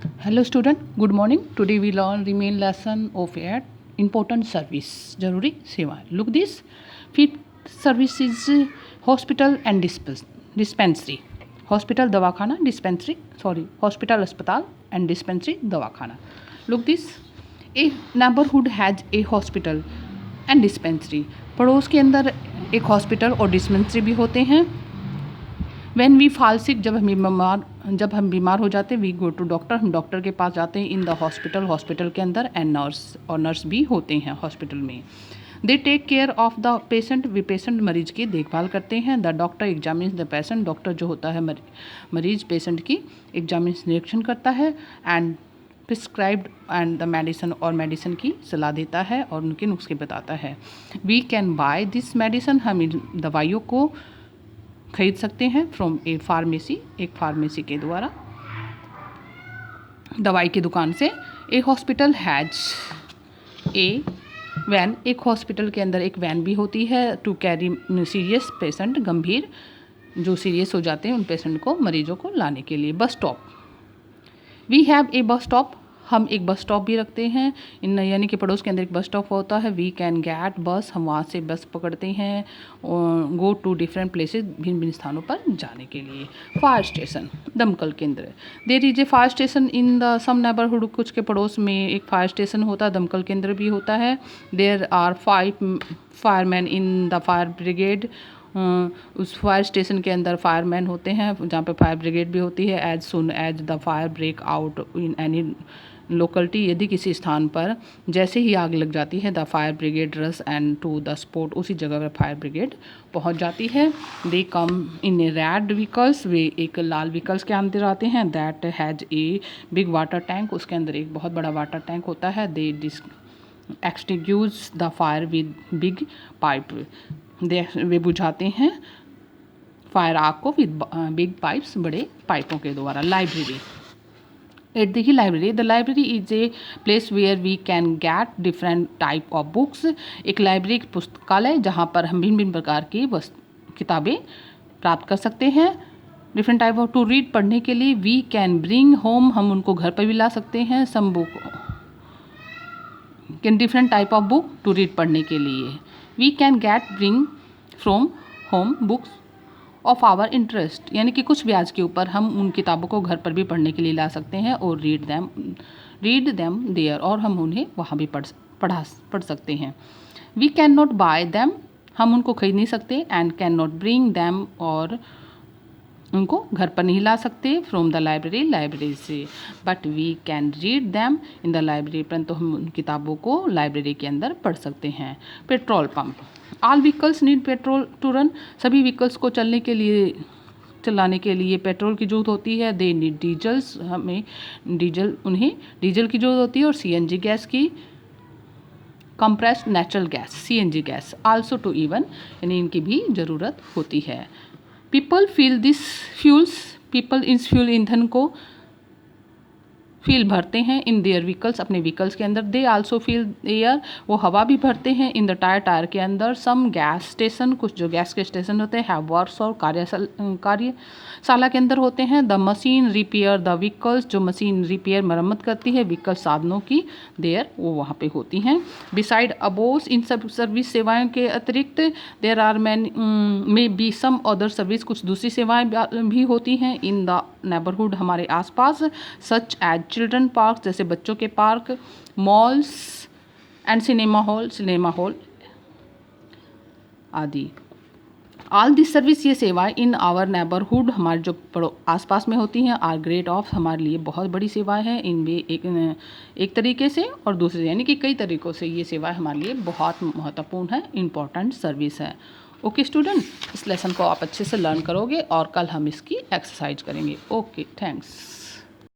Hello student, good morning. Today we learn remain lesson of at important service जरूरी सेवाएं. Look this. Fifth service is hospital and dispensary. Hospital दवाखाना dispensary hospital अस्पताल and dispensary दवाखाना. Look this. A neighborhood has a hospital and dispensary. पड़ोस के अंदर एक hospital और डिस्पेंसरी भी होते हैं. When we fall sick, जब हम बीमार हो जाते हैं, वी गो टू डॉक्टर, हम डॉक्टर के पास जाते हैं. इन द हॉस्पिटल के अंदर एंड नर्स भी होते हैं हॉस्पिटल में. They take care of the patient, वे पेशेंट मरीज की देखभाल करते हैं. The doctor examines the patient, doctor जो होता है मरीज पेशेंट की एग्जामिन्स निरीक्षण करता है. And prescribed and the medicine, और मेडिसिन की सलाह देता है और उनके नुस्खे बताता है. We can buy this medicine, हम इन दवाइयों को खरीद सकते हैं फ्रॉम ए फार्मेसी, एक फार्मेसी के द्वारा, दवाई की दुकान से. A hospital has a van, एक हॉस्पिटल के अंदर एक वैन भी होती है. टू कैरी सीरियस पेशेंट, गंभीर जो सीरियस हो जाते हैं उन पेशेंट को, मरीजों को लाने के लिए. Bus stop, we have a bus stop, हम एक बस स्टॉप भी रखते हैं. यानी कि पड़ोस के अंदर एक बस स्टॉप होता है. वी कैन गेट बस, हम वहाँ से बस पकड़ते हैं. गो टू डिफरेंट प्लेसेस, भिन्न भिन्न स्थानों पर जाने के लिए. फायर स्टेशन, दमकल केंद्र. There is a fire station in the some neighbourhood, कुछ के पड़ोस में एक फायर स्टेशन होता है, दमकल केंद्र भी होता है. There are 5 fireman in the fire brigade, उस फायर स्टेशन के अंदर फायरमैन होते हैं जहाँ पे फायर ब्रिगेड भी होती है. As soon as the fire break out in any locality, यदि किसी स्थान पर जैसे ही आग लग जाती है, द फायर ब्रिगेड रस एंड टू द स्पॉट, उसी जगह पर फायर ब्रिगेड पहुंच जाती है. दे कम इन ए रेड व्हीकल्स, वे एक लाल व्हीकल्स के अंदर आते हैं. That has a big water tank, उसके अंदर एक बहुत बड़ा वाटर टैंक होता है. They extinguish the fire with big pipe, वे बुझाते हैं फायर आग को विद बिग पाइप्स, बड़े पाइपों के द्वारा. लाइब्रेरी, एट देखिए library. The library is a place where we can get different type of books, एक लाइब्रेरी, एक पुस्तकालय जहाँ पर हम भिन्न भिन्न प्रकार की किताबें प्राप्त कर सकते हैं. Different type of to read, पढ़ने के लिए. वी कैन ब्रिंग होम, हम उनको घर पर भी ला सकते हैं. Some book can different type of book to read, पढ़ने के लिए. We can get bring from home books of our interest, यानी कि कुछ ब्याज के ऊपर हम उन किताबों को घर पर भी पढ़ने के लिए ला सकते हैं. और रीड दैम देयर, और हम उन्हें वहाँ भी पढ़ सकते हैं. We can not buy them, हम उनको खरीद नहीं सकते. And can not bring them, और उनको घर पर नहीं ला सकते. फ्रॉम द लाइब्रेरी से. But we can read them in the library, परंतु हम उन किताबों को लाइब्रेरी के अंदर पढ़ सकते हैं. Petrol pump, all vehicles need petrol to run, सभी व्हीकल्स को चलाने के लिए पेट्रोल की जरूरत होती है. दे नीड डीजल्स, उन्हें डीजल की जरूरत होती है. और सीएनजी गैस की, compressed natural gas, CNG gas. Also to even, यानी इनकी भी ज़रूरत होती है. People fill this fuels, people इस फ्यूल ईंधन को फील भरते हैं इन देयर व्हीकल्स, अपने व्हीकल्स के अंदर. दे आल्सो फील एयर, वो हवा भी भरते हैं. इन द टायर के अंदर. सम गैस स्टेशन, कुछ जो गैस के स्टेशन होते हैं, हैव वर्क्स, और कार्यशाला के अंदर होते हैं. The machine repair the vehicles, जो मशीन रिपेयर मरम्मत करती है व्हीकल साधनों की, देयर वो वहाँ पे होती हैं. बिसाइड अबोव, इन सब सर्विस सेवाओं के अतिरिक्त, there are may be some other service, कुछ दूसरी सेवाएं भी होती हैं इन द नेबरहुड, हमारे आसपास. सच एज चिल्ड्रन पार्क, जैसे बच्चों के park. Malls and cinema hall आदि. ऑल दिस सर्विस, ये सेवाएं इन आवर नेबरहुड, हमारे जो आसपास में होती हैं, आर ग्रेट ऑफ, हमारे लिए बहुत बड़ी सेवाएं हैं. इनमें एक तरीके से और दूसरे, यानी कि कई तरीक़ों से ये सेवाएं हमारे लिए बहुत महत्वपूर्ण है, इम्पॉर्टेंट सर्विस है. ओके स्टूडेंट, इस लेसन को आप अच्छे से लर्न करोगे और कल हम इसकी एक्सरसाइज करेंगे. Okay, thanks.